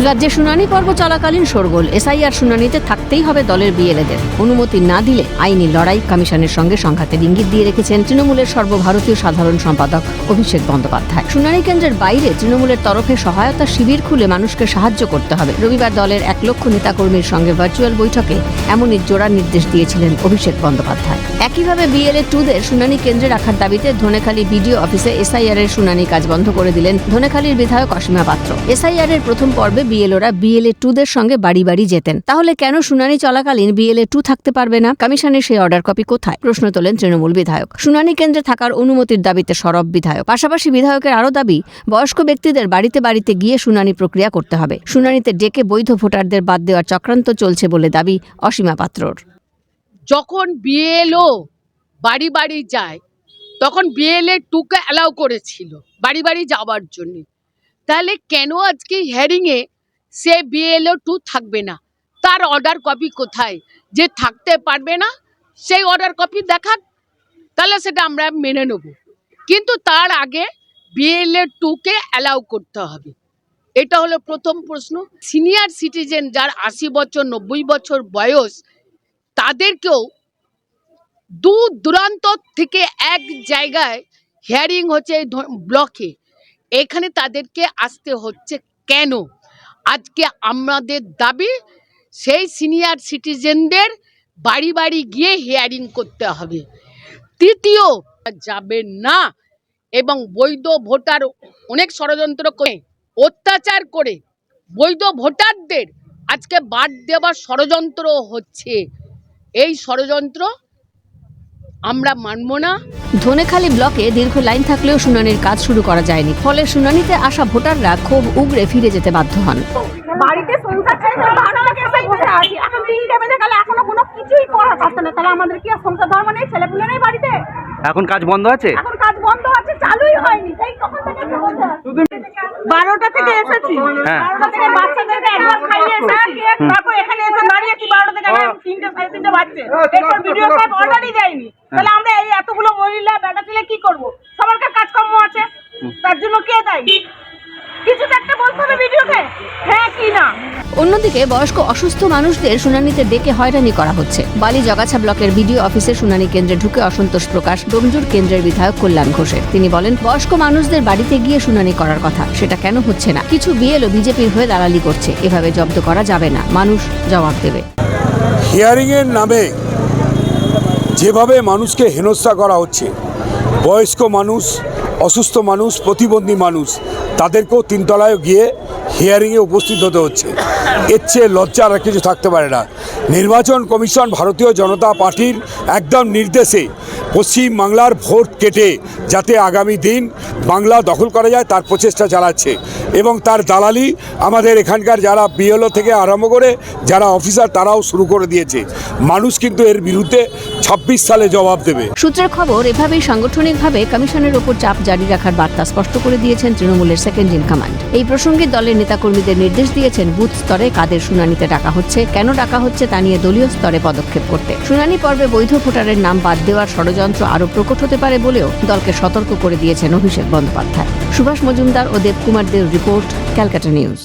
রাজ্যে শুনানি পর্ব চলাকালীন শোরগোল। এসআইআর শুনানিতে থাকতেই হবে দলের বিএলএদের। অনুমতি না দিলে আইনি লড়াই। কমিশনের সঙ্গে সংঘাতের ইঙ্গিত দিয়ে রেখেছেন তৃণমূলের সর্বভারতীয় সাধারণ সম্পাদক অভিষেক বন্দ্যোপাধ্যায়। শুনানি কেন্দ্রের বাইরে তৃণমূলের তরফে সহায়তা শিবির খুলে মানুষকে সাহায্য করতে হবে। রবিবার দলের 1 লক্ষ নেতাকর্মীর সঙ্গে ভার্চুয়াল বৈঠকে এমনই জোড়া নির্দেশ দিয়েছিলেন অভিষেক বন্দ্যোপাধ্যায়। একইভাবে বিএলএ 2দের শুনানি কেন্দ্রে রাখার দাবিতে ধনেখালি বিডিও অফিসে এসআইআর এর শুনানি কাজ বন্ধ করে দিলেন ধনেখালির বিধায়ক অসীমা পাত্র। এসআইআর এর প্রথম পর্বে বিএলওরা বিএলএ 2দের সঙ্গে বাড়ি বাড়ি যেতেন। তাহলে কেন শুনানি চলাকালীন বিএলএ 2 থাকতে পারবে না? কমিশনের সেই অর্ডার কপি কোথায়? প্রশ্ন তোলেন তৃণমূল বিধায়ক। শুনানি কেন্দ্রে থাকার অনুমতির দাবিতে সরব বিধায়ক। পাশাপাশি বিধায়কের আরও দাবি, বয়স্ক ব্যক্তিদের বাড়িতে বাড়িতে গিয়ে শুনানি প্রক্রিয়া করতে হবে। শুনানিতে ডেকে বৈধ ভোটারদের বাদ দেওয়ার চক্রান্ত চলছে বলে দাবি অসীমা পাত্রর। যখন বিএলও বাড়ি বাড়ি যায় তখন বিএলএ 2কে অ্যালাউ করেছিল বাড়ি বাড়ি যাওয়ার জন্য। তাহলে কেন আজকে হিয়ারিংয়ে সে বিএলও 2 থাকবে না? তার অর্ডার কপি কোথায়? যে থাকতে পারবে না সেই অর্ডার কপি দেখাক, তাহলে সেটা আমরা মেনে নেব। কিন্তু তার আগে বিএলএ 2কে অ্যালাউ করতে হবে। এটা হলো প্রথম প্রশ্ন। সিনিয়র সিটিজেন যার 80 বছর 90 বছর বয়স, তাদেরকেও দূর দূরান্ত থেকে এক জায়গায় হিয়ারিং হচ্ছে ব্লকে, এখানে তাদেরকে আসতে হচ্ছে কেন? আজকে আমাদের দাবি সেই সিনিয়র সিটিজেনদের বাড়ি বাড়ি গিয়ে হিয়ারিং করতে হবে। তৃতীয়, যাবে না এবং বৈধ ভোটার অনেক ষড়যন্ত্র করে অত্যাচার করে বৈধ ভোটারদের আজকে বাদ দেওয়ার ষড়যন্ত্র হচ্ছে। এই ষড়যন্ত্র আমরা মানব না। ধনেখালি ব্লকে দীর্ঘ লাইন থাকলেও শুনানির কাজ শুরু করা যায়নি। ফলে শুনানিতে আসা ভোটাররা ক্ষোভ উগরে ফিরে যেতে বাধ্য হন। বাড়িতে সংসার ছেড়ে ভাড়াটাকে এসে বসে আছি, এখন 3টে বেজে গেলে এখনো কোনো কিছুই করা যাচ্ছে না। তাহলে আমাদের কি আর সংসার ধর্ম নেই? ছেলেপুলে নেই বাড়িতে? এখন কাজ বন্ধ আছে? এখন কাজ বন্ধ আছে, চালুই হয়নি। সেই তখন থেকে বসে আছি। 12টা থেকে এসেছি, 12টা থেকে বাচ্চাদেরকে একবার খাইয়ে এসেছি। তারপর এখানে এসে দাঁড়িয়েছি 12টা থেকে 3টে 3:30 বাজছে। এরপর ভিডিও সাহেব অর্ডারই দেয়নি। তাহলে আমরা এই এতগুলো মহিলা বেটা ছেলে কি করব? সবার কাজকর্ম আছে, তার জন্য কে দায়ী? কিছু তো একটা বলতে হবে ভিডিওতে, হ্যাঁ কি না। অন্যদিকে বয়স্ক অসুস্থ মানুষদের শুনানিতে ডেকে হয়রানি করা হচ্ছে। বালি জগাছা ব্লকের বিডিও অফিসে শুনানি কেন্দ্রে ঢুকে অসন্তোষ প্রকাশ ডোমজুর কেন্দ্রের বিধায়ক কল্যাণ ঘোষের। তিনি বলেন, বয়স্ক মানুষদের বাড়িতে গিয়ে শুনানি করার কথা, সেটা কেন হচ্ছে না? কিছু বিএলও বিজেপির হয়ে দালালি করছে। এভাবে জব্দ করা যাবে না, মানুষ জবাব দেবে। হিয়ারিং এর নামে যেভাবে মানুষকে হেনস্থা করা হচ্ছে, বয়স্ক মানুষ, অসুস্থ মানুষ, প্রতিবন্ধী মানুষ, তাদেরকেও 3 তলায় গিয়ে হিয়ারিংয়ে উপস্থিত হতে হচ্ছে। এর চেয়ে লজ্জা আর কিছু থাকতে পারে না। নির্বাচন কমিশন ভারতীয় জনতা পার্টির একদম নির্দেশে পশ্চিম বাংলার ভোট কেটে যাতে আগামী দিন বাংলা দখল করা যায় তার প্রচেষ্টা চালাচ্ছে এবং তার দালালি আমাদের এখানকার যারা বিএলও থেকে আরম্ভ করে যারা অফিসার তারাও শুরু করে দিয়েছে। মানুষ কিন্তু এর বিরুদ্ধে 26 সালে জবাব দেবে। সূত্রের খবর, এভাবেই সাংগঠনিকভাবে কমিশনের ওপর চাপ জারি রাখার বার্তা স্পষ্ট করে দিয়েছেন তৃণমূলের সেকেন্ড ইন কমান্ড। এই প্রসঙ্গে দলের নেতাকর্মীদের নির্দেশ দিয়েছেন বুথ স্তরে কাদের শুনানিতে ডাকা হচ্ছে, কেন ডাকা হচ্ছে তা নিয়ে দলীয় স্তরে পদক্ষেপ করতে। শুনানি পর্বে বৈধ ভোটারের নাম বাদ দেওয়ার ষড়যন্ত্র আরও প্রকট হতে পারে বলেও দলকে সতর্ক করে দিয়েছেন অভিষেক বন্দ্যোপাধ্যায়। সুভাষ মজুমদার ও দেবকুমার দের রিপোর্ট, ক্যালকাটা নিউজ।